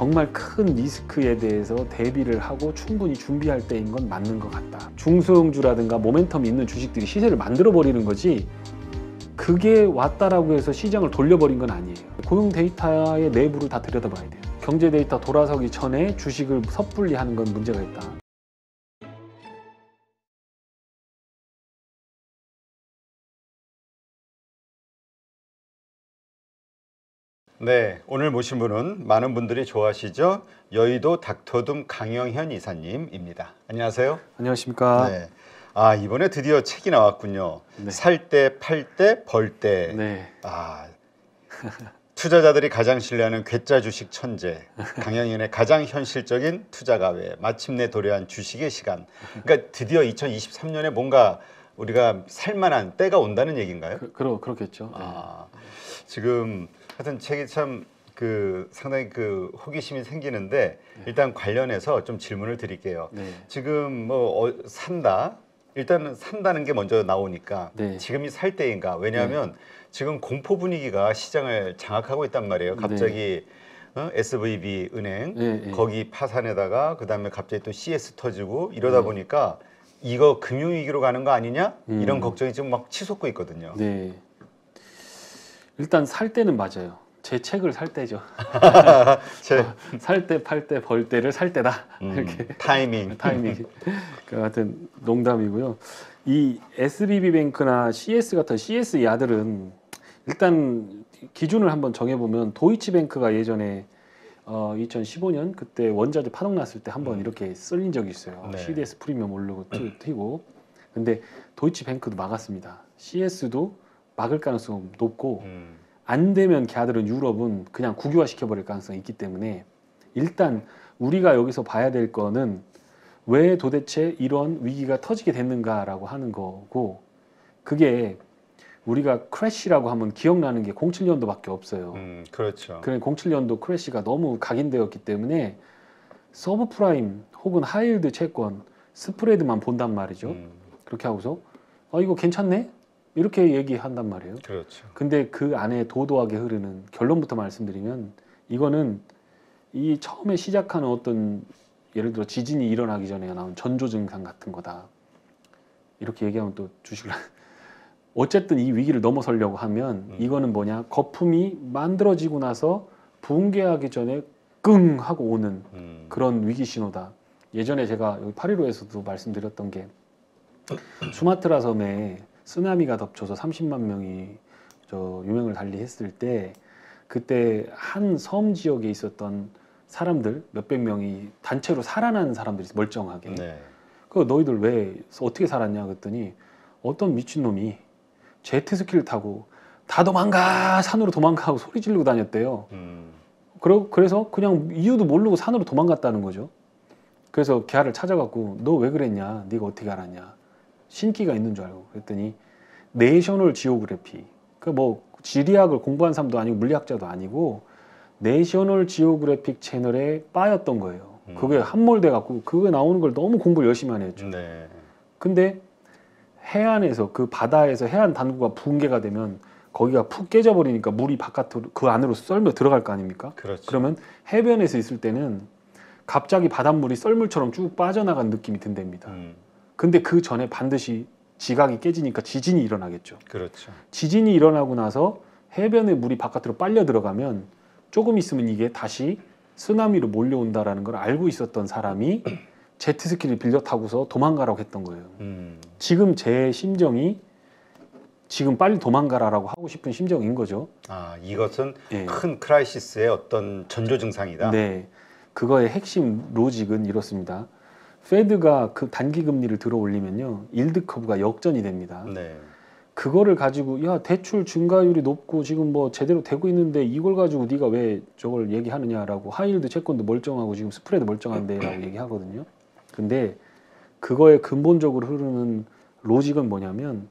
정말 큰 리스크에 대해서 대비를 하고 충분히 준비할 때인 건 맞는 것 같다. 중소형주라든가 모멘텀 있는 주식들이 시세를 만들어 버리는 거지 그게 왔다라고 해서 시장을 돌려버린 건 아니에요. 고용 데이터의 내부를 다 들여다봐야 돼요. 경제 데이터 돌아서기 전에 주식을 섣불리 하는 건 문제가 있다. 네, 오늘 모신 분은 많은 분들이 좋아하시죠? 여의도 닥터둠 강영현 이사님입니다. 안녕하세요. 안녕하십니까. 네. 이번에 드디어 책이 나왔군요. 네. 살 때, 팔 때, 벌 때. 네. 투자자들이 가장 신뢰하는 괴짜 주식 천재 강영현의 가장 현실적인 투자 가외 마침내 도래한 주식의 시간. 그러니까 드디어 2023년에 뭔가 우리가 살만한 때가 온다는 얘기인가요? 그렇겠죠. 네. 지금 하여튼 책이 참 상당히 호기심이 생기는데 일단 관련해서 좀 질문을 드릴게요. 네. 지금 산다. 일단은 산다는 게 먼저 나오니까 네. 지금이 살 때인가? 왜냐하면 지금 공포 분위기가 시장을 장악하고 있단 말이에요. 갑자기 SVB 은행 거기 파산에다가 그다음에 갑자기 또 CS 터지고 이러다 보니까 이거 금융위기로 가는 거 아니냐? 이런 걱정이 지금 막 치솟고 있거든요. 네. 일단 살 때는 맞아요. 제 책을 살 때죠. 살 때, 팔 때, 벌 때를 살 때다. 이렇게 타이밍. 하여튼 농담이고요. 이 SBB뱅크나 CS 같은 CS 야들은 일단 기준을 한번 정해보면 도이치뱅크가 예전에 2015년 그때 원자재 파동 났을 때 한번 이렇게 쏠린 적이 있어요. 네. CDS 프리미엄 오르고 튀고. 근데 도이치뱅크도 막았습니다. CS도 막을 가능성이 높고 안 되면 걔들은 유럽은 그냥 국유화 시켜버릴 가능성이 있기 때문에 일단 우리가 여기서 봐야 될 거는 왜 도대체 이런 위기가 터지게 됐는가라고 하는 거고 그게 우리가 크래시라고 하면 기억나는 게 07년도밖에 없어요. 그렇죠. 그래 07년도 크래시가 너무 각인되었기 때문에 서브프라임 혹은 하이힐드 채권 스프레드만 본단 말이죠. 그렇게 하고서 이거 괜찮네? 이렇게 얘기한단 말이에요. 그렇죠. 근데 그 안에 도도하게 흐르는 결론부터 말씀드리면 이거는 이 처음에 시작하는 어떤 예를 들어 지진이 일어나기 전에 나온 전조 증상 같은 거다. 이렇게 얘기하면 또 주식을 어쨌든 이 위기를 넘어서려고 하면 이거는 뭐냐 거품이 만들어지고 나서 붕괴하기 전에 끙 하고 오는 그런 위기 신호다. 예전에 제가 여기 815에서도 말씀드렸던 게 수마트라 섬에 쓰나미가 덮쳐서 30만 명이 유명을 달리했을 때 그때 한 섬 지역에 있었던 사람들 몇백 명이 단체로 살아난 사람들이 멀쩡하게 그 너희들 왜 어떻게 살았냐 그랬더니 어떤 미친놈이 제트스키를 타고 다 도망가 산으로 도망가고 소리 지르고 다녔대요. 그래서 그냥 이유도 모르고 산으로 도망갔다는 거죠. 그래서 걔를 찾아갖고 너 왜 그랬냐 네가 어떻게 알았냐 신기가 있는 줄 알고 그랬더니 내셔널 지오그래피 그 뭐 지리학을 공부한 사람도 아니고 물리학자도 아니고 내셔널 지오그래픽 채널에 빠였던 거예요. 그게 함몰돼 갖고 그게 나오는 걸 너무 공부를 열심히 안 했죠. 근데 해안에서 그 바다에서 해안 단구가 붕괴가 되면 거기가 푹 깨져 버리니까 물이 바깥으로 그 안으로 썰며 들어갈 거 아닙니까? 그렇죠. 그러면 해변에서 있을 때는 갑자기 바닷물이 썰물처럼 쭉 빠져나간 느낌이 든답니다. 근데 그 전에 반드시 지각이 깨지니까 지진이 일어나겠죠. 그렇죠. 지진이 일어나고 나서 해변의 물이 바깥으로 빨려 들어가면 조금 있으면 이게 다시 쓰나미로 몰려온다라는 걸 알고 있었던 사람이 제트스키를 빌려 타고서 도망가라고 했던 거예요. 지금 제 심정이 지금 빨리 도망가라라고 하고 싶은 심정인 거죠. 이것은 큰 크라이시스의 어떤 전조 증상이다. 네, 그거의 핵심 로직은 이렇습니다. 페드가 그 단기 금리를 들어 올리면요, 일드 커브가 역전이 됩니다. 그거를 가지고 야 대출 증가율이 높고 지금 뭐 제대로 되고 있는데 이걸 가지고 네가 왜 저걸 얘기하느냐라고 하이힐드 채권도 멀쩡하고 지금 스프레드 멀쩡한데라고 얘기하거든요. 근데 그거의 근본적으로 흐르는 로직은 뭐냐면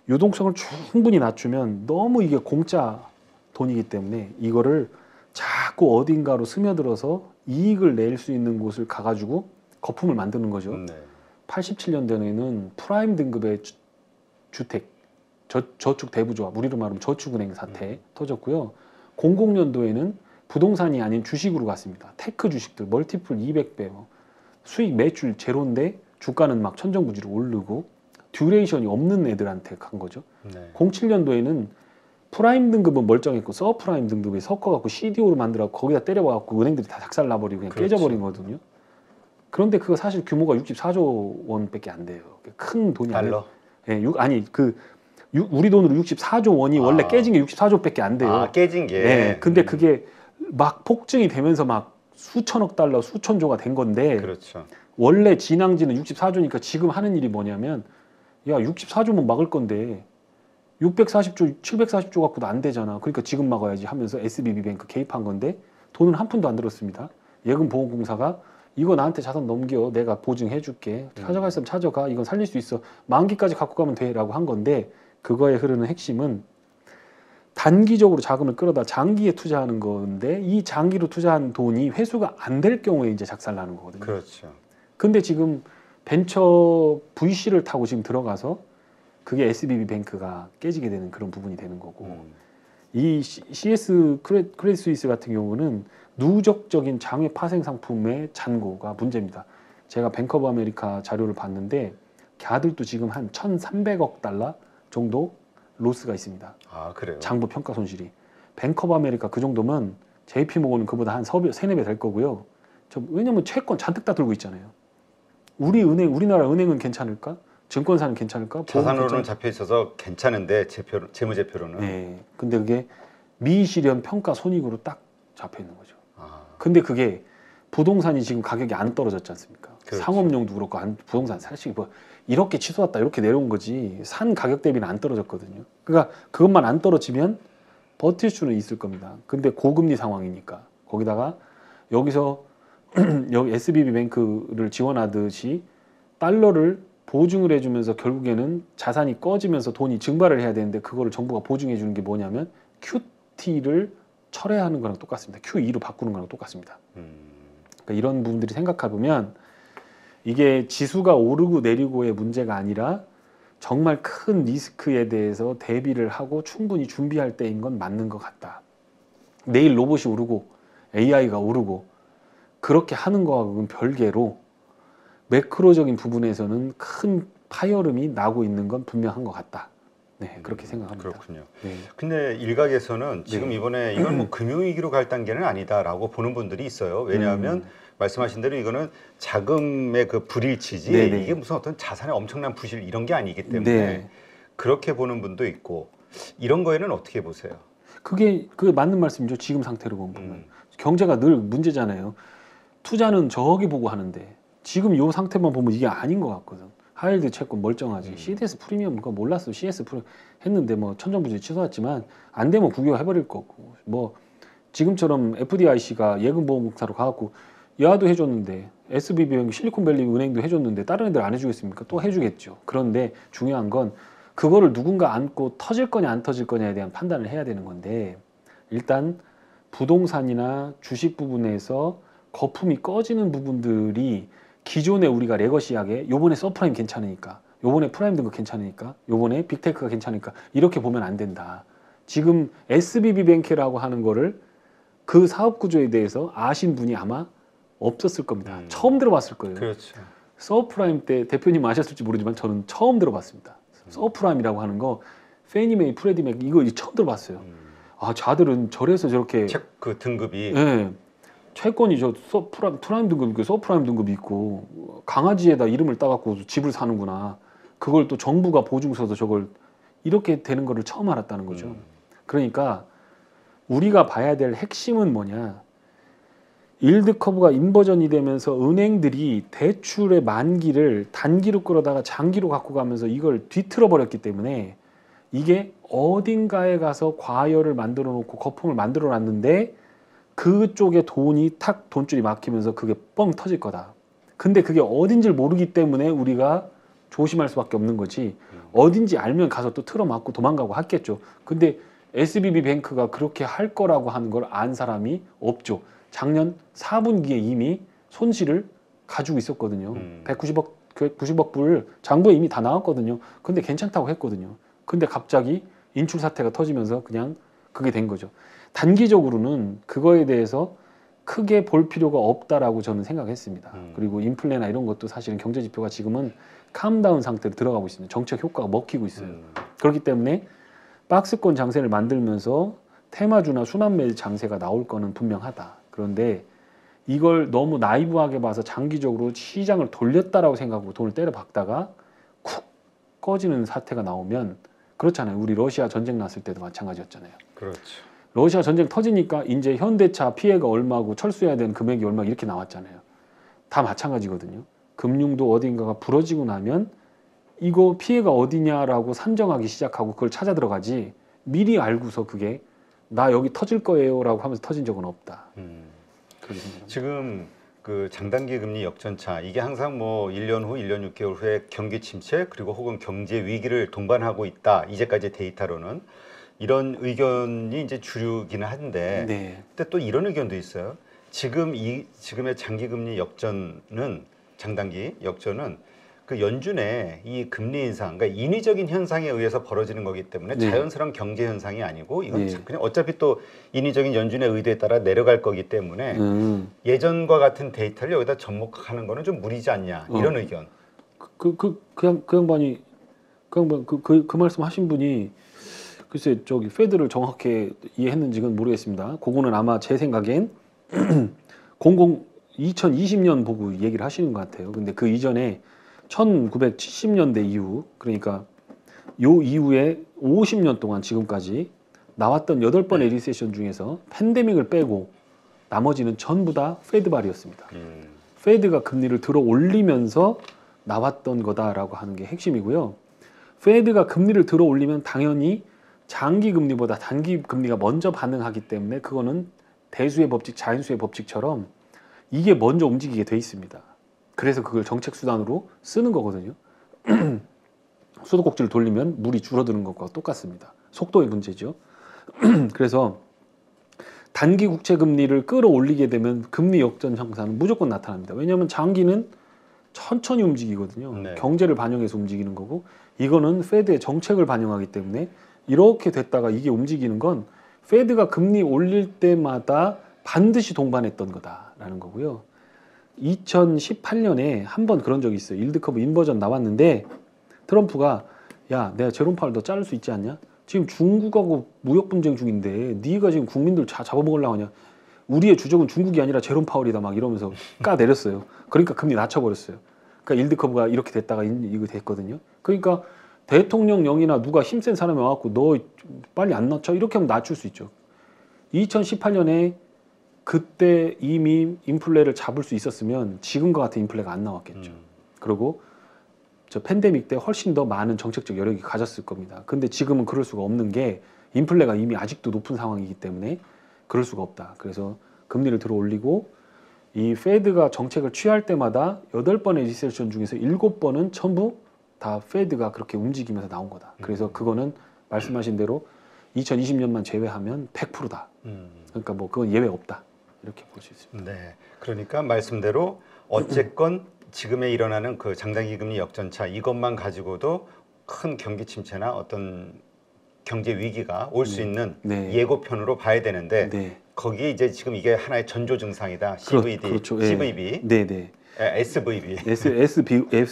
유동성을 충분히 낮추면 너무 이게 공짜 돈이기 때문에 이거를 자꾸 어딘가로 스며들어서 이익을 낼 수 있는 곳을 가가지고 거품을 만드는 거죠. 87년도에는 프라임 등급의 주택, 저축 대부조합, 우리로 말하면 저축은행 사태 터졌고요. 00년도에는 부동산이 아닌 주식으로 갔습니다. 테크 주식들 멀티플 200배, 수익 매출 제로인데 주가는 막 천정부지로 오르고 듀레이션이 없는 애들한테 간 거죠. 네. 07년도에는 프라임 등급은 멀쩡했고 서프라임 등급에 섞어갖고 CDO로 만들어갖고 거기다 때려갖고 은행들이 다 작살나버리고 그냥 그렇죠. 깨져버린 거거든요. 그런데 그거 사실 규모가 64조 원밖에 안 돼요. 큰 돈이 달러? 아니에요. 예, 아니 우리 돈으로 64조 원이 원래 깨진 게 64조밖에 안 돼요. 아, 깨진 게. 네, 근데 그게 막 폭증이 되면서 막 수천억 달러, 수천조가 된 건데 그렇죠. 원래 진앙지는 64조니까 지금 하는 일이 뭐냐면 야 64조면 막을 건데 640조, 740조 갖고도 안 되잖아. 그러니까 지금 막아야지 하면서 SBB뱅크 개입한 건데 돈은 한 푼도 안 들었습니다. 예금보험공사가 이거 나한테 자산 넘겨 내가 보증해 줄게. 찾아갈 사람 찾아가. 이건 살릴 수 있어. 만기까지 갖고 가면 돼 라고 한 건데 그거에 흐르는 핵심은 단기적으로 자금을 끌어다 장기에 투자하는 건데 이 장기로 투자한 돈이 회수가 안 될 경우에 이제 작살나는 거거든요. 그렇죠. 근데 지금 벤처 VC를 타고 지금 들어가서 그게 SBB뱅크가 깨지게 되는 그런 부분이 되는 거고 이 CS 크레딧 스위스 같은 경우는 누적적인 장외 파생 상품의 잔고가 문제입니다. 제가 뱅크 오브 아메리카 자료를 봤는데 걔들도 지금 한 1,300억 달러 정도 로스가 있습니다. 아, 그래요? 장부 평가 손실이. 뱅크 오브 아메리카 그 정도면 JP모건은 그보다 한 3~4배 될 거고요. 왜냐면 채권 잔뜩 다 들고 있잖아요. 우리나라 은행은 괜찮을까? 증권사는 괜찮을까? 자산으로는 잡혀 있어서 괜찮은데 재무제표로는. 네. 근데 그게 미실현 평가 손익으로 딱 잡혀 있는 거죠. 아, 근데 그게 부동산이 지금 가격이 안 떨어졌지 않습니까? 그렇죠. 상업용도 그렇고 부동산 사실 뭐 이렇게 치솟았다 이렇게 내려온 거지 산 가격 대비는 안 떨어졌거든요. 그러니까 그것만 안 떨어지면 버틸 수는 있을 겁니다. 근데 고금리 상황이니까 거기다가 여기서 여기 SBB뱅크를 지원하듯이 달러를 보증을 해주면서 결국에는 자산이 꺼지면서 돈이 증발을 해야 되는데 그거를 정부가 보증해 주는 게 뭐냐면 QT를 철회하는 거랑 똑같습니다. QE로 바꾸는 거랑 똑같습니다. 그러니까 이런 부분들이 생각해보면 이게 지수가 오르고 내리고의 문제가 아니라 정말 큰 리스크에 대해서 대비를 하고 충분히 준비할 때인 건 맞는 것 같다. 내일 로봇이 오르고 AI가 오르고 그렇게 하는 거하고는 별개로 매크로적인 부분에서는 큰 파열음이 나고 있는 건 분명한 것 같다. 네, 그렇게 생각합니다. 그렇군요. 네. 근데 일각에서는 지금 네. 이번에 이건 뭐 금융위기로 갈 단계는 아니다라고 보는 분들이 있어요. 왜냐하면 말씀하신 대로 이거는 자금의 그 불일치지 네네. 이게 무슨 어떤 자산의 엄청난 부실 이런 게 아니기 때문에 네. 그렇게 보는 분도 있고 이런 거에는 어떻게 보세요? 그게 맞는 말씀이죠. 지금 상태로 보면 경제가 늘 문제잖아요. 투자는 저기 보고 하는데 지금 이 상태만 보면 이게 아닌 것 같거든. 하이힐드 채권 멀쩡하지. CDS 프리미엄 그거 몰랐어. CS 프리미엄 했는데 뭐 천정부지 취소했지만 안 되면 국유화해버릴 거고 뭐 지금처럼 FDIC가 예금보험사로 가갖고 야도 해줬는데 SBB 실리콘밸리 은행도 해줬는데 다른 애들 안 해주겠습니까? 또 해주겠죠. 그런데 중요한 건 그거를 누군가 안고 터질 거냐 안 터질 거냐에 대한 판단을 해야 되는 건데 일단 부동산이나 주식 부분에서 거품이 꺼지는 부분들이 기존에 우리가 레거시하게 요번에 서프라임 괜찮으니까 요번에 프라임 등급 괜찮으니까 요번에 빅테크가 괜찮으니까 이렇게 보면 안 된다. 지금 SBB뱅크라고 하는 거를 그 사업 구조에 대해서 아신 분이 아마 없었을 겁니다. 처음 들어봤을 거예요. 그렇죠. 서프라임 때 대표님 아셨을지 모르지만 저는 처음 들어봤습니다. 서프라임이라고 하는 거 페니메이, 프레디맥 이거 처음 들어봤어요. 아, 자들은 저래서 저렇게 그 등급이 네, 채권이 저 프라임 등급 있고 서프라임 등급이 있고 강아지에다 이름을 따갖고 집을 사는구나. 그걸 또 정부가 보증 서서 저걸 이렇게 되는 거를 처음 알았다는 거죠. 그러니까 우리가 봐야 될 핵심은 뭐냐? 일드 커브가 인버전이 되면서 은행들이 대출의 만기를 단기로 끌어다가 장기로 갖고 가면서 이걸 뒤틀어 버렸기 때문에 이게 어딘가에 가서 과열을 만들어 놓고 거품을 만들어 놨는데 그쪽에 돈이 탁 돈줄이 막히면서 그게 뻥 터질 거다. 근데 그게 어딘지를 모르기 때문에 우리가 조심할 수밖에 없는 거지. 어딘지 알면 가서 또 틀어막고 도망가고 하겠죠. 근데 SBB뱅크가 그렇게 할 거라고 하는 걸 안 사람이 없죠. 작년 4분기에 이미 손실을 가지고 있었거든요. 190억 불 장부에 이미 다 나왔거든요. 근데 괜찮다고 했거든요. 근데 갑자기 인출 사태가 터지면서 그냥 그게 된 거죠. 단기적으로는 그거에 대해서 크게 볼 필요가 없다라고 저는 생각했습니다. 그리고 인플레나 이런 것도 사실은 경제 지표가 지금은 캄다운 상태로 들어가고 있습니다. 정책 효과가 먹히고 있어요. 그렇기 때문에 박스권 장세를 만들면서 테마주나 순환매 장세가 나올 거는 분명하다. 그런데 이걸 너무 나이브하게 봐서 장기적으로 시장을 돌렸다라고 생각하고 돈을 때려 박다가 쿡 꺼지는 사태가 나오면 그렇잖아요. 우리 러시아 전쟁 났을 때도 마찬가지였잖아요. 그렇죠. 러시아 전쟁 터지니까 이제 현대차 피해가 얼마고 철수해야 되는 금액이 얼마 이렇게 나왔잖아요. 다 마찬가지거든요. 금융도 어딘가가 부러지고 나면 이거 피해가 어디냐라고 산정하기 시작하고 그걸 찾아 들어가지 미리 알고서 그게 나 여기 터질 거예요라고 하면서 터진 적은 없다. 그렇게 생각합니다. 지금 그 장단기 금리 역전차 이게 항상 뭐 1년 후, 1년 6개월 후에 경기 침체 그리고 혹은 경제 위기를 동반하고 있다. 이제까지 데이터로는 이런 의견이 이제 주류기는 한데 네. 근데 또 이런 의견도 있어요. 지금의 장기 금리 역전은 장단기 역전은 그 연준의 이 금리 인상, 그러니까 인위적인 현상에 의해서 벌어지는 거기 때문에 네. 자연스러운 경제 현상이 아니고 이건 네. 그냥 어차피 또 인위적인 연준의 의도에 따라 내려갈 거기 때문에 예전과 같은 데이터를 여기다 접목하는 거는 좀 무리지 않냐 이런 의견. 그 양반이 그 말씀 하신 분이 글쎄 저기 페드를 정확히 이해했는지는 모르겠습니다. 그거는 아마 제 생각엔 2020년 보고 얘기를 하시는 것 같아요. 근데 그 이전에 1970년대 이후 그러니까 요 이후에 50년 동안 지금까지 나왔던 8번의 리세션 중에서 팬데믹을 빼고 나머지는 전부 다 페드 발이었습니다. 페드가 금리를 들어 올리면서 나왔던 거다라고 하는 게 핵심이고요. 페드가 금리를 들어 올리면 당연히 장기 금리보다 단기 금리가 먼저 반응하기 때문에 그거는 대수의 법칙, 자연수의 법칙처럼 이게 먼저 움직이게 돼 있습니다. 그래서 그걸 정책 수단으로 쓰는 거거든요. 수도꼭지를 돌리면 물이 줄어드는 것과 똑같습니다. 속도의 문제죠. 그래서 단기 국채 금리를 끌어올리게 되면 금리 역전 현상은 무조건 나타납니다. 왜냐하면 장기는 천천히 움직이거든요. 네. 경제를 반영해서 움직이는 거고 이거는 페드의 정책을 반영하기 때문에 이렇게 됐다가 이게 움직이는 건 페드가 금리 올릴 때마다 반드시 동반했던 거다라는 거고요. 2018년에 한 번 그런 적이 있어요. 일드 커브 인버전 나왔는데 트럼프가 야 내가 제롬 파월 너 자를 수 있지 않냐? 지금 중국하고 무역 분쟁 중인데 네가 지금 국민들 잡아먹으려고 하냐? 우리의 주적은 중국이 아니라 제롬 파월이다 막 이러면서 까 내렸어요. 그러니까 금리 낮춰버렸어요. 그러니까 일드 커브가 이렇게 됐다가 이거 됐거든요. 그러니까 대통령령이나 누가 힘센 사람이 와갖고 너 빨리 안 낮춰 이렇게 하면 낮출 수 있죠. 2018년에 그때 이미 인플레를 잡을 수 있었으면 지금과 같은 인플레가 안 나왔겠죠. 그리고 저 팬데믹 때 훨씬 더 많은 정책적 여력이 가졌을 겁니다. 근데 지금은 그럴 수가 없는 게 인플레가 이미 아직도 높은 상황이기 때문에 그럴 수가 없다. 그래서 금리를 들어 올리고 이 페드가 정책을 취할 때마다 8번의 리세션 중에서 7번은 전부 다 페드가 그렇게 움직이면서 나온 거다. 그래서 그거는 말씀하신 대로 2020년만 제외하면 100%다. 그러니까 뭐 그건 예외 없다. 이렇게 볼 수 있습니다. 네, 그러니까 말씀대로 어쨌건 지금에 일어나는 그 장단기 금리 역전차 이것만 가지고도 큰 경기 침체나 어떤 경제 위기가 올 수 있는 네. 예고편으로 봐야 되는데 네. 거기에 이제 지금 이게 하나의 전조 증상이다. CVD, 그렇죠. CVB, 네, 네. SVB,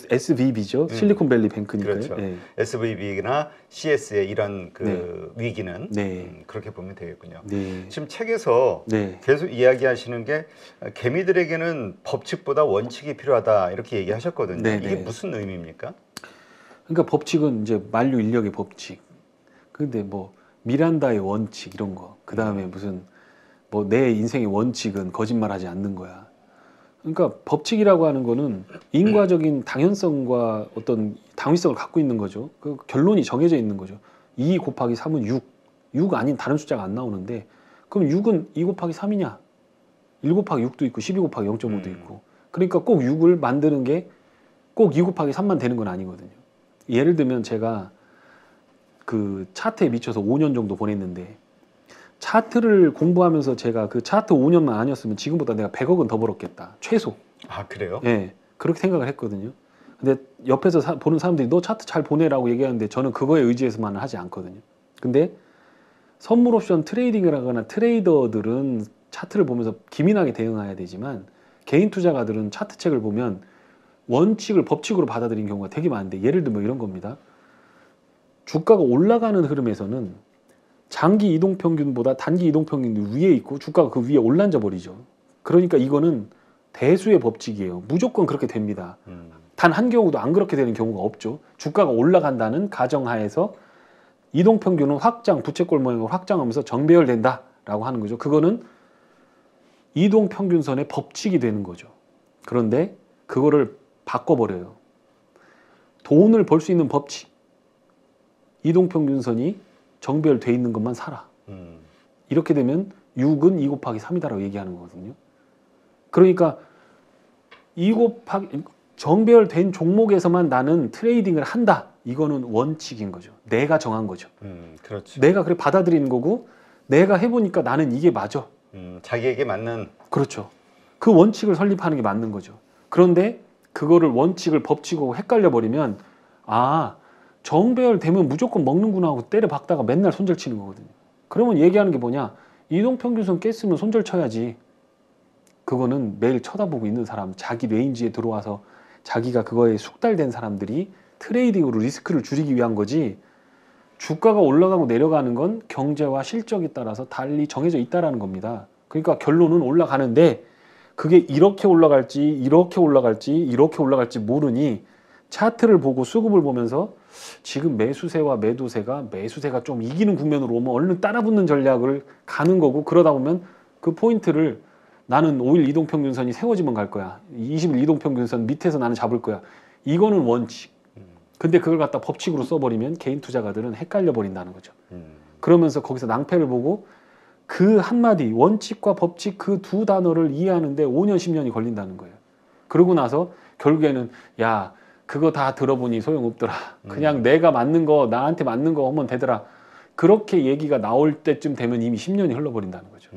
SVB죠. 실리콘밸리 뱅크니까요. 그렇죠. 네. SVB나 CS의 이런 그 위기는 네. 그렇게 보면 되겠군요. 네. 지금 책에서 네. 계속 이야기하시는 게 개미들에게는 법칙보다 원칙이 필요하다 이렇게 얘기하셨거든요. 네, 이게 네. 무슨 의미입니까? 그러니까 법칙은 이제 만류 인력의 법칙. 근데 뭐 미란다의 원칙 이런 거. 그 다음에 무슨 뭐 내 인생의 원칙은 거짓말하지 않는 거야. 그러니까 법칙이라고 하는 거는 인과적인 당연성과 어떤 당위성을 갖고 있는 거죠. 그 결론이 정해져 있는 거죠. 2 곱하기 3은 6. 6 아닌 다른 숫자가 안 나오는데 그럼 6은 2 곱하기 3이냐? 1 곱하기 6도 있고 12 곱하기 0.5도 있고. 그러니까 꼭 6을 만드는 게 꼭 2 곱하기 3만 되는 건 아니거든요. 예를 들면 제가 그 차트에 미쳐서 5년 정도 보냈는데 차트를 공부하면서 제가 그 차트 5년만 아니었으면 지금보다 내가 100억은 더 벌었겠다. 최소. 아 그래요? 예. 그렇게 생각을 했거든요. 근데 옆에서 보는 사람들이 너 차트 잘 보내라고 얘기하는데 저는 그거에 의지해서만은 하지 않거든요. 근데 선물 옵션 트레이딩을 하거나 트레이더들은 차트를 보면서 기민하게 대응해야 되지만 개인 투자가들은 차트 책을 보면 원칙을 법칙으로 받아들인 경우가 되게 많은데, 예를 들면 이런 겁니다. 주가가 올라가는 흐름에서는 장기 이동평균보다 단기 이동평균이 위에 있고 주가가 그 위에 올라앉아 버리죠. 그러니까 이거는 대수의 법칙이에요. 무조건 그렇게 됩니다. 단 한 경우도 안 그렇게 되는 경우가 없죠. 주가가 올라간다는 가정하에서 이동평균은 확장, 부채꼴 모양으로 확장하면서 정배열된다라고 하는 거죠. 그거는 이동평균선의 법칙이 되는 거죠. 그런데 그거를 바꿔버려요. 돈을 벌 수 있는 법칙. 이동평균선이 정배열돼 있는 것만 사라. 이렇게 되면 6은 2 곱하기 3이다라고 얘기하는 거거든요. 그러니까 2 곱하기 정배열된 종목에서만 나는 트레이딩을 한다. 이거는 원칙인 거죠. 내가 정한 거죠. 그렇죠. 내가 그래 받아들이는 거고, 내가 해보니까 나는 이게 맞아. 자기에게 맞는. 그렇죠. 그 원칙을 설립하는 게 맞는 거죠. 그런데 그거를 원칙을 법칙하고 헷갈려 버리면, 아, 정배열 되면 무조건 먹는구나 하고 때려 박다가 맨날 손절 치는 거거든요. 그러면 얘기하는 게 뭐냐? 이동평균선 깼으면 손절 쳐야지. 그거는 매일 쳐다보고 있는 사람, 자기 레인지에 들어와서 자기가 그거에 숙달된 사람들이 트레이딩으로 리스크를 줄이기 위한 거지, 주가가 올라가고 내려가는 건 경제와 실적에 따라서 달리 정해져 있다라는 겁니다. 그러니까 결론은 올라가는데 그게 이렇게 올라갈지 이렇게 올라갈지 이렇게 올라갈지 모르니 차트를 보고 수급을 보면서 지금 매수세와 매도세가 좀 이기는 국면으로 오면 얼른 따라붙는 전략을 가는 거고, 그러다 보면 그 포인트를 나는 5일 이동평균선이 세워지면 갈 거야. 20일 이동평균선 밑에서 나는 잡을 거야. 이거는 원칙. 근데 그걸 갖다 법칙으로 써버리면 개인 투자가들은 헷갈려 버린다는 거죠. 그러면서 거기서 낭패를 보고 그 한마디 원칙과 법칙 그 두 단어를 이해하는데 5년 10년이 걸린다는 거예요. 그러고 나서 결국에는 야, 그거 다 들어보니 소용없더라. 그냥 내가 맞는 거, 나한테 맞는 거 하면 되더라. 그렇게 얘기가 나올 때쯤 되면 이미 10년이 흘러버린다는 거죠.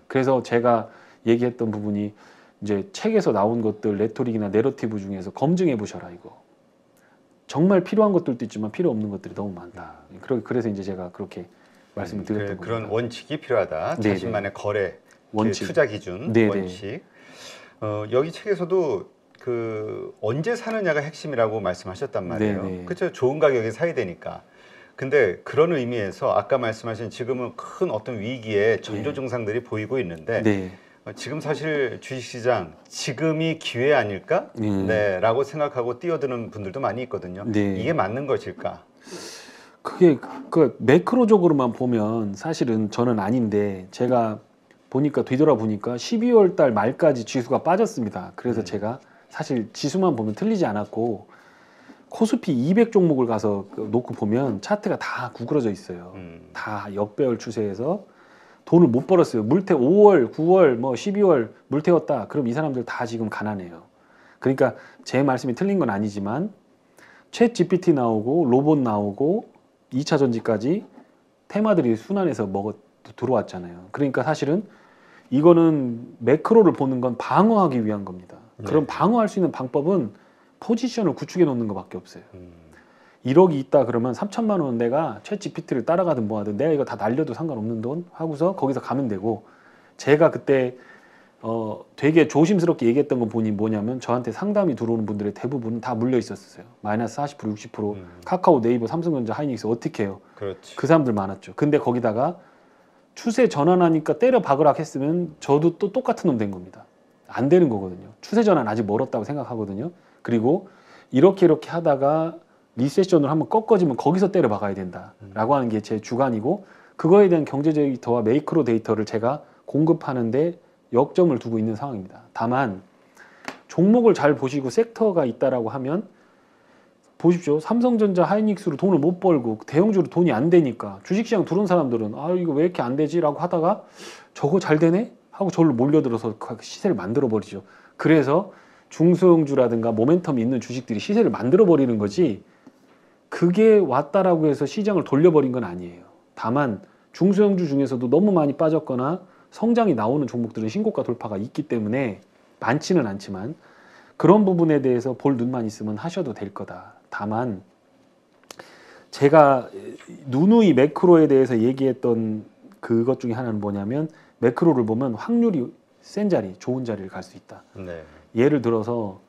그래서 제가 얘기했던 부분이 이제 책에서 나온 것들, 레토릭이나 내러티브 중에서 검증해 보셔라 이거. 정말 필요한 것들도 있지만 필요 없는 것들이 너무 많다. 그래서 이제 제가 그렇게 말씀을 드렸던 겁니다. 그런 원칙이 필요하다. 네네. 자신만의 거래, 원칙. 투자 기준, 네네. 원칙. 여기 책에서도 그 언제 사느냐가 핵심이라고 말씀하셨단 말이에요. 그렇죠. 좋은 가격에 사야 되니까. 근데 그런 의미에서 아까 말씀하신 지금은 큰 어떤 위기의 전조 증상들이 보이고 있는데 지금 사실 주식시장 지금이 기회 아닐까? 라고 생각하고 뛰어드는 분들도 많이 있거든요. 이게 맞는 것일까? 그게 그 매크로적으로만 보면 사실은 저는 아닌데, 제가 보니까 뒤돌아보니까 12월 달 말까지 지수가 빠졌습니다. 그래서 제가 사실 지수만 보면 틀리지 않았고 코스피 200 종목을 가서 놓고 보면 차트가 다 구부러져 있어요. 다 역배열 추세에서 돈을 못 벌었어요. 물태 5월, 9월, 뭐 12월 물태웠다. 그럼 이 사람들 다 지금 가난해요. 그러니까 제 말씀이 틀린 건 아니지만 챗 GPT 나오고 로봇 나오고 2차 전지까지 테마들이 순환해서 들어왔잖아요. 그러니까 사실은 이거는 매크로를 보는 건 방어하기 위한 겁니다. 그럼 방어할 수 있는 방법은 포지션을 구축해 놓는 것밖에 없어요. 1억이 있다 그러면 3천만 원 내가 챗 GPT를 따라가든 뭐하든 내가 이거 다 날려도 상관없는 돈 하고서 거기서 가면 되고, 제가 그때 되게 조심스럽게 얘기했던 건 보니 뭐냐면, 저한테 상담이 들어오는 분들의 대부분은 다 물려 있었어요. 마이너스 40%, 60%. 카카오, 네이버, 삼성전자, 하이닉스 어떻게 해요? 그렇지. 그 사람들 많았죠. 근데 거기다가 추세 전환하니까 때려 박으라 했으면 저도 또 똑같은 놈 된 겁니다. 안 되는 거거든요. 추세 전환 아직 멀었다고 생각하거든요. 그리고 이렇게 하다가 리세션으로 한번 꺾어지면 거기서 때려 박아야 된다라고 하는 게 제 주관이고, 그거에 대한 경제 데이터와 매크로 데이터를 제가 공급하는데 역점을 두고 있는 상황입니다. 다만 종목을 잘 보시고 섹터가 있다라고 하면 보십시오. 삼성전자, 하이닉스로 돈을 못 벌고 대형주로 돈이 안 되니까 주식시장 들어온 사람들은 아, 이거 왜 이렇게 안 되지? 라고 하다가 저거 잘 되네? 하고 저를 몰려들어서 시세를 만들어 버리죠. 그래서 중소형주라든가 모멘텀이 있는 주식들이 시세를 만들어 버리는 거지, 그게 왔다라고 해서 시장을 돌려버린 건 아니에요. 다만 중소형주 중에서도 너무 많이 빠졌거나 성장이 나오는 종목들은 신고가 돌파가 있기 때문에 많지는 않지만 그런 부분에 대해서 볼 눈만 있으면 하셔도 될 거다. 다만 제가 누누이 매크로에 대해서 얘기했던 그것 중에 하나는 뭐냐면 매크로를 보면 확률이 센 자리, 좋은 자리를 갈 수 있다. 네. 예를 들어서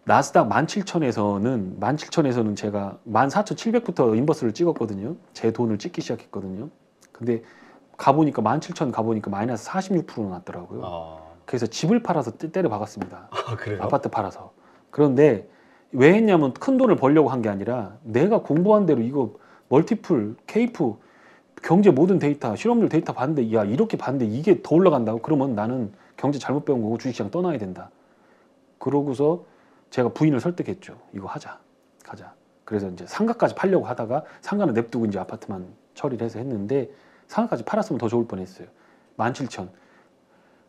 나스닥 17,000에서는 제가 14,700부터 인버스를 찍었거든요. 제 돈을 찍기 시작했거든요. 근데 가보니까 마이너스 46% 났더라고요. 그래서 집을 팔아서 때려 박았습니다. 그래요? 아파트 팔아서. 그런데 왜 했냐면 큰 돈을 벌려고 한 게 아니라 내가 공부한 대로 이거 멀티플, 케이프, 경제 모든 데이터, 실업률 데이터 봤는데 야 이렇게 봤는데 이게 더 올라간다고? 그러면 나는 경제 잘못 배운 거고 주식시장 떠나야 된다. 그러고서 제가 부인을 설득했죠. 이거 하자. 가자. 그래서 이제 상가까지 팔려고 하다가 상가는 냅두고 이제 아파트만 처리를 해서 했는데 상가까지 팔았으면 더 좋을 뻔했어요. 17,000.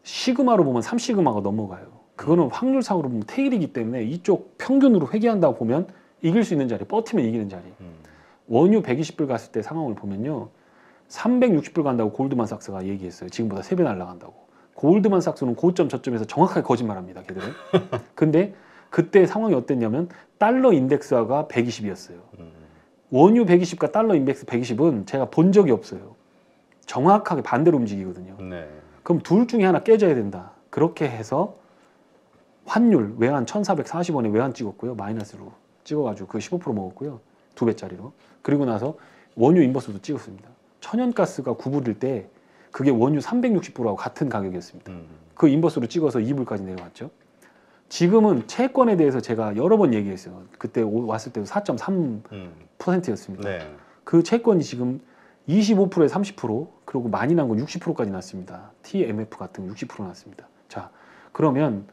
시그마로 보면 3시그마가 넘어가요. 그거는 확률상으로 보면 테일이기 때문에 이쪽 평균으로 회귀한다고 보면 이길 수 있는 자리, 버티면 이기는 자리. 원유 120불 갔을 때 상황을 보면요. 360불 간다고 골드만삭스가 얘기했어요. 지금보다 3배 날라간다고. 골드만삭스는 고점 저점에서 정확하게 거짓말합니다. 걔들은. 근데 그때 상황이 어땠냐면 달러 인덱스화가 120이었어요. 원유 120과 달러 인덱스 120은 제가 본 적이 없어요. 정확하게 반대로 움직이거든요. 네. 그럼 둘 중에 하나 깨져야 된다. 그렇게 해서 환율 외환 1,440원에 외환 찍었고요. 마이너스로 찍어가지고 그 15% 먹었고요. 2배짜리로. 그리고 나서 원유 인버스도 찍었습니다. 천연가스가 9불일 때 그게 원유 360불하고 같은 가격이었습니다. 그 인버스로 찍어서 2불까지 내려왔죠. 지금은 채권에 대해서 제가 여러 번 얘기했어요. 그때 왔을 때도 4.3%였습니다. 네. 그 채권이 지금 25%에 30% 그리고 많이 난 건 60%까지 났습니다. TMF 같은 거 60% 났습니다. 자, 그러면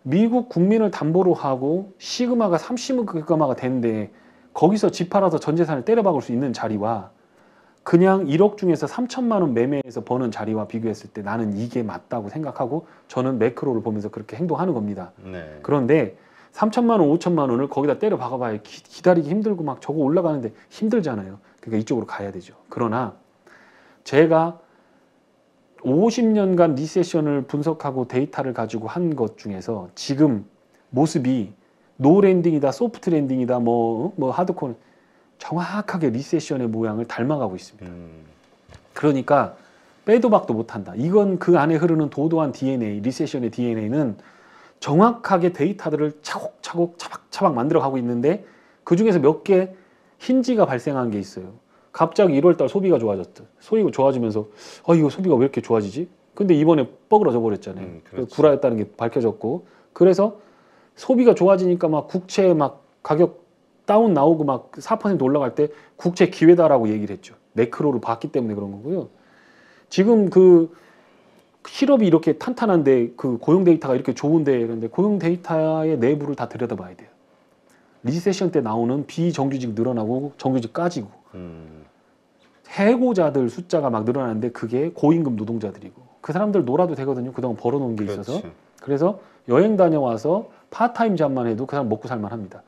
미국 국민을 담보로 하고 시그마가 30시그마가 되는데 거기서 집 팔아서 전 재산을 때려박을 수 있는 자리와 그냥 1억 중에서 3천만 원 매매해서 버는 자리와 비교했을 때 나는 이게 맞다고 생각하고 저는 매크로를 보면서 그렇게 행동하는 겁니다. 네. 그런데 3천만 원, 5천만 원을 거기다 때려 박아봐야 기다리기 힘들고 막 저거 올라가는데 힘들잖아요. 그러니까 이쪽으로 가야 되죠. 그러나 제가 50년간 리세션을 분석하고 데이터를 가지고 한 것 중에서 지금 모습이 노 랜딩이다, 소프트 랜딩이다, 뭐 하드코어 정확하게 리세션의 모양을 닮아가고 있습니다. 그러니까 빼도 박도 못한다. 이건 그 안에 흐르는 도도한 DNA, 리세션의 DNA는 정확하게 데이터들을 차곡차곡 차박차박 만들어가고 있는데 그 중에서 몇 개 힌지가 발생한 게 있어요. 갑자기 1월달 소비가 좋아졌다. 소비가 좋아지면서 이거 소비가 왜 이렇게 좋아지지? 근데 이번에 뻐그러져 버렸잖아요. 구라였다는 게 밝혀졌고 그래서 소비가 좋아지니까 막 국채 막 가격 다운 나오고 막 4% 올라갈 때 국채 기회다라고 얘기를 했죠. 매크로를 봤기 때문에 그런 거고요. 지금 그 실업이 이렇게 탄탄한데 그 고용 데이터가 이렇게 좋은데 그런데 고용 데이터의 내부를 다 들여다봐야 돼요. 리세션 때 나오는 비정규직 늘어나고 정규직 까지고 해고자들 숫자가 막 늘어나는데 그게 고임금 노동자들이고 그 사람들 놀아도 되거든요. 그동안 벌어놓은 게 있어서. 그래서 여행 다녀와서 파타임 잡만 해도 그 사람 먹고 살만 합니다.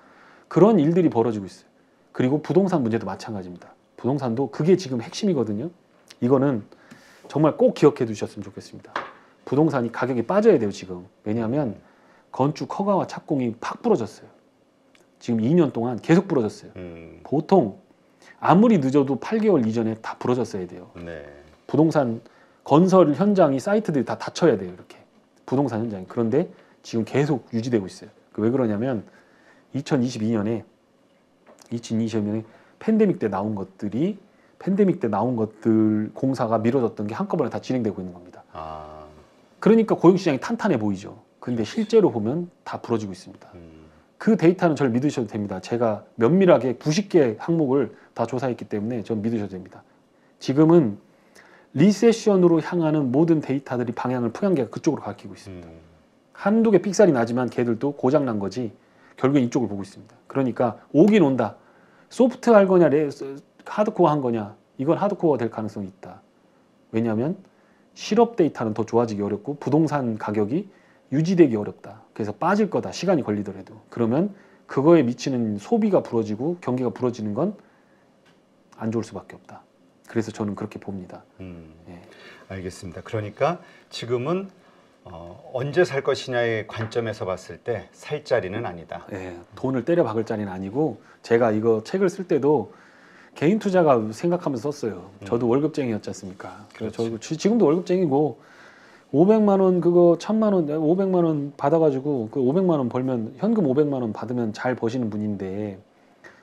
그런 일들이 벌어지고 있어요. 그리고 부동산 문제도 마찬가지입니다. 부동산도 그게 지금 핵심이거든요. 이거는 정말 꼭 기억해 두셨으면 좋겠습니다. 부동산이 가격이 빠져야 돼요. 지금. 왜냐하면 건축 허가와 착공이 팍 부러졌어요. 지금 2년 동안 계속 부러졌어요. 보통 아무리 늦어도 8개월 이전에 다 부러졌어야 돼요. 네. 부동산 건설 현장이 사이트들이 다 닫혀야 돼요. 이렇게 부동산 현장이. 그런데 지금 계속 유지되고 있어요. 왜 그러냐면 2022년에 팬데믹 때 나온 것들 공사가 미뤄졌던 게 한꺼번에 다 진행되고 있는 겁니다. 그러니까 고용시장이 탄탄해 보이죠. 근데 실제로 보면 다 부러지고 있습니다. 그 데이터는 저를 믿으셔도 됩니다. 제가 면밀하게 90개 항목을 다 조사했기 때문에 전 믿으셔도 됩니다. 지금은 리세션으로 향하는 모든 데이터들이 방향을 풍향계가 그쪽으로 가리키고 있습니다. 한두 개 삑살이 나지만 걔들도 고장난 거지 결국엔 이쪽을 보고 있습니다. 그러니까 오긴 온다. 소프트 할 거냐 하드코어 한 거냐 이건 하드코어 될 가능성이 있다. 왜냐하면 실업 데이터는 더 좋아지기 어렵고 부동산 가격이 유지되기 어렵다. 그래서 빠질 거다. 시간이 걸리더라도. 그러면 그거에 미치는 소비가 부러지고 경기가 부러지는 건 안 좋을 수밖에 없다. 그래서 저는 그렇게 봅니다. 알겠습니다. 그러니까 지금은 언제 살 것이냐의 관점에서 봤을 때 살 자리는 아니다. 예, 돈을 때려 박을 자리는 아니고 제가 이거 책을 쓸 때도 개인 투자가 생각하면서 썼어요. 저도 월급쟁이였지 않습니까? 그래서 저 지금도 월급쟁이고 500만 원 그거 1000만 원 500만 원 받아가지고 그 500만 원 벌면 현금 500만 원 받으면 잘 버시는 분인데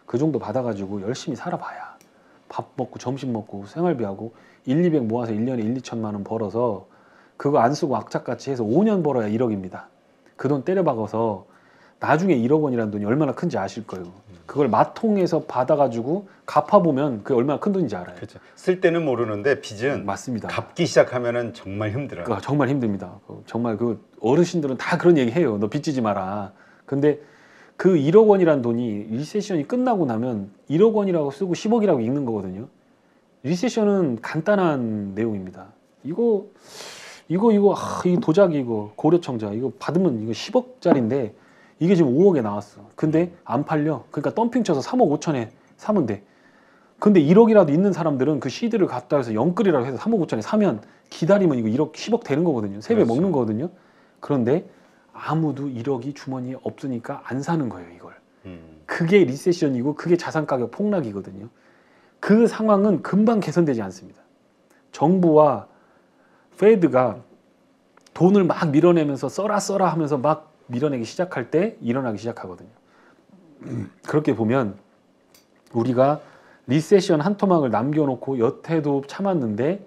그 정도 받아가지고 열심히 살아봐야 밥 먹고 점심 먹고 생활비하고 1, 200 모아서 1년에 1, 2천만 원 벌어서 그거 안 쓰고 악착같이 해서 5년 벌어야 1억입니다. 그 돈 때려박아서 나중에 1억 원이라는 돈이 얼마나 큰지 아실 거예요. 그걸 마통해서 받아가지고 갚아보면 그게 얼마나 큰 돈인지 알아요. 그렇죠. 쓸 때는 모르는데 빚은 맞습니다. 갚기 시작하면은 정말 힘들어요. 그러니까 정말 힘듭니다. 정말 그 어르신들은 다 그런 얘기 해요. 너 빚지지 마라. 근데 그 1억 원이라는 돈이 리세션이 끝나고 나면 1억 원이라고 쓰고 10억이라고 읽는 거거든요. 리세션은 간단한 내용입니다. 이거 이 도자기 이거 고려청자 이거 받으면 이거 10억짜리인데 이게 지금 5억에 나왔어. 근데 안 팔려. 그러니까 덤핑 쳐서 3억 5천에 사면 돼. 근데 1억이라도 있는 사람들은 그 시드를 갖다 해서 영끌이라고 해서 3억 5천에 사면 기다리면 이거 1억 10억 되는 거거든요. 3배 그렇죠. 먹는 거거든요. 그런데 아무도 1억이 주머니에 없으니까 안 사는 거예요, 이걸. 그게 리세션이고 그게 자산 가격 폭락이거든요. 그 상황은 금방 개선되지 않습니다. 정부와 페드가 돈을 막 밀어내면서 써라 하면서 막 밀어내기 시작할 때 일어나기 시작하거든요. 그렇게 보면 우리가 리세션 한 토막을 남겨놓고 여태도 참았는데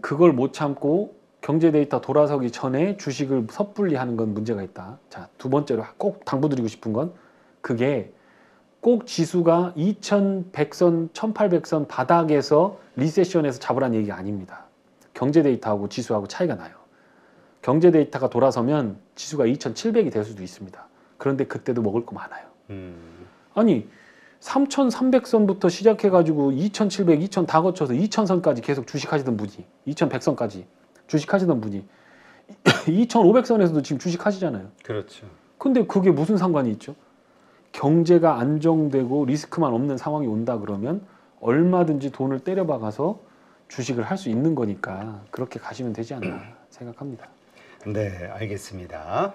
그걸 못 참고 경제 데이터 돌아서기 전에 주식을 섣불리 하는 건 문제가 있다. 자, 두 번째로 꼭 당부드리고 싶은 건 그게 꼭 지수가 2100선, 1800선 바닥에서 리세션에서 잡으라는 얘기가 아닙니다. 경제 데이터하고 지수하고 차이가 나요. 경제 데이터가 돌아서면 지수가 2700이 될 수도 있습니다. 그런데 그때도 먹을 거 많아요. 아니 3300선부터 시작해가지고 2700, 2000 다 거쳐서 2000선까지 계속 주식하시던 분이 2100선까지 주식하시던 분이 2500선에서도 지금 주식하시잖아요. 그렇죠. 근데 그게 무슨 상관이 있죠? 경제가 안정되고 리스크만 없는 상황이 온다 그러면 얼마든지 돈을 때려박아서 주식을 할 수 있는 거니까 그렇게 가시면 되지 않나 생각합니다. 네, 알겠습니다.